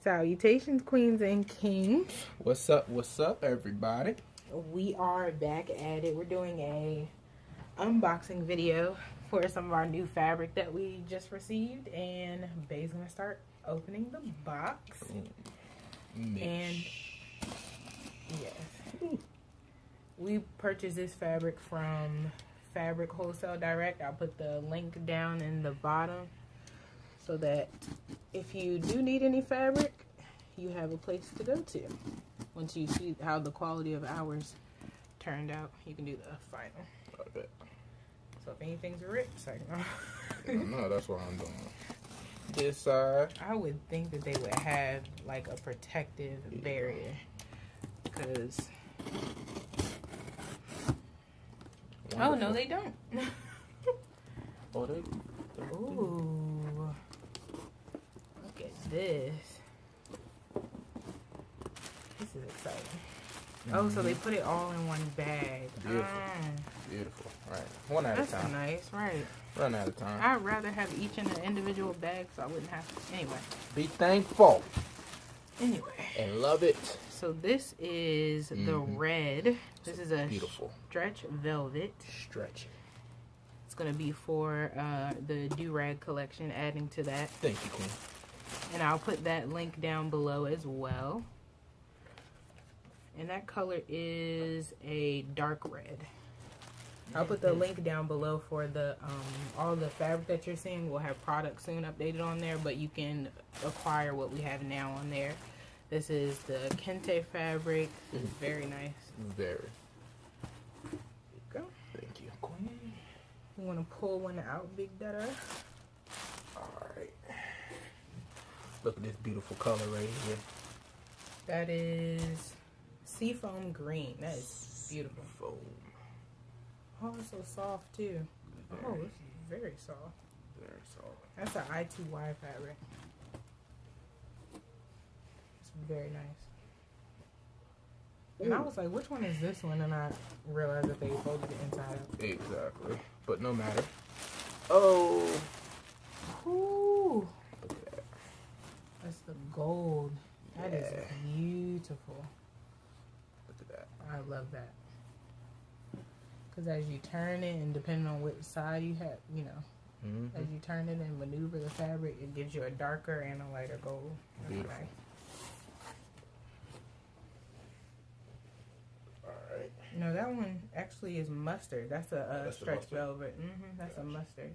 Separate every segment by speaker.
Speaker 1: Salutations, queens and kings.
Speaker 2: What's up, everybody?
Speaker 1: We are back at it. We're doing a unboxing video for some of our new fabric that we just received, and Bae's gonna start opening the box. And yes, we purchased this fabric from Fabric Wholesale Direct. I'll put the link down in the bottom so that if you do need any fabric, you have a place to go to. Once you see how the quality of ours turned out, you can do the final.
Speaker 2: Okay.
Speaker 1: So if anything's ripped,
Speaker 2: no, that's what I'm doing. This side.
Speaker 1: I would think that they would have like a protective barrier, because oh no, they don't.
Speaker 2: Oh, they
Speaker 1: ooh, look at this. This is exciting. Oh, so they put it all in one bag.
Speaker 2: Beautiful. Beautiful. Right. One at a time.
Speaker 1: That's nice, right?
Speaker 2: One at a time.
Speaker 1: I'd rather have each in an individual bag so I wouldn't have to. Anyway.
Speaker 2: Be thankful.
Speaker 1: Anyway.
Speaker 2: And love it.
Speaker 1: So this is the red. This is a
Speaker 2: beautiful
Speaker 1: stretch velvet.
Speaker 2: Stretch.
Speaker 1: It's going to be for the do-rag collection, adding to that.
Speaker 2: Thank you, Queen.
Speaker 1: And I'll put that link down below as well. And that color is a dark red. I'll put the link down below for the all the fabric that you're seeing. We'll have products soon updated on there, but you can acquire what we have now on there. This is the Kente fabric. It's very nice.
Speaker 2: Very.
Speaker 1: There you go.
Speaker 2: Thank you, Queen.
Speaker 1: You want to pull one out, Big Dada?
Speaker 2: Alright. Look at this beautiful color right here.
Speaker 1: That is seafoam green. That is beautiful.
Speaker 2: Foam.
Speaker 1: Oh, it's so soft too. Oh, it's very soft.
Speaker 2: Very soft.
Speaker 1: That's an I2Y fabric. It's very nice. And I was like, which one is this one? And I realized that they folded it inside out.
Speaker 2: Exactly. But no matter. Oh.
Speaker 1: Ooh.
Speaker 2: Look at that.
Speaker 1: That's the gold. That is beautiful.
Speaker 2: Look at that.
Speaker 1: I love that. Because as you turn it, and depending on which side you have, you know, as you turn it and maneuver the fabric, it gives you a darker and a lighter gold. That's
Speaker 2: beautiful.
Speaker 1: nice.
Speaker 2: Alright.
Speaker 1: No, that one actually is mustard. That's a
Speaker 2: that's
Speaker 1: stretch velvet. That's a mustard.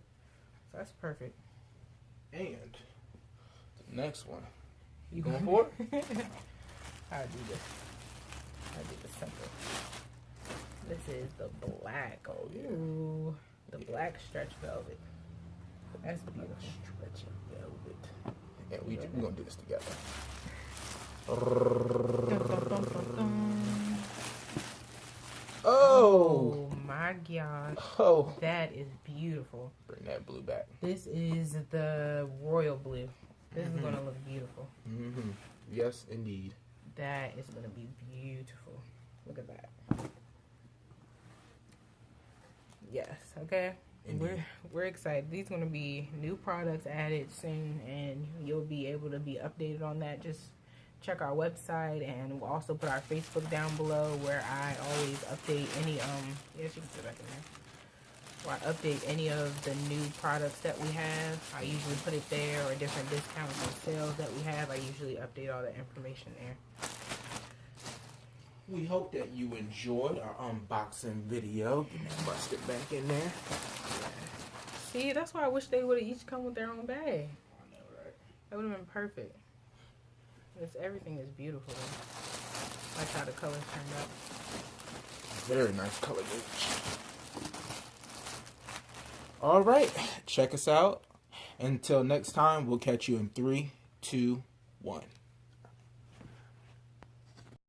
Speaker 1: So that's perfect.
Speaker 2: And the next one. You going for it?
Speaker 1: I'll do this. I'll do the simple. This is the black. Oh, ooh, the black stretch velvet. That's beautiful.
Speaker 2: Stretch velvet. And we're going to do this together.
Speaker 1: Oh my gosh.
Speaker 2: Oh.
Speaker 1: That is beautiful.
Speaker 2: Bring that blue back.
Speaker 1: This is the royal blue. This is going to look beautiful.
Speaker 2: Yes, indeed.
Speaker 1: That is going to be beautiful. Look at that. Yes, okay. We're excited. These are going to be new products added soon, and you'll be able to be updated on that. Just check our website, and we'll also put our Facebook down below, where I always update any yes, you can sit back in there. Where I update any of the new products that we have. I usually put it there, or different discounts and sales that we have. I usually update all the information there.
Speaker 2: We hope that you enjoyed our unboxing video. Get that busted back in there.
Speaker 1: See, that's why I wish they would have each come with their own bag.
Speaker 2: I know, right?
Speaker 1: That would have been perfect. Everything is beautiful. I like how the colors turned out.
Speaker 2: Very nice color gauge. All right, check us out. Until next time, we'll catch you in 3, 2, 1.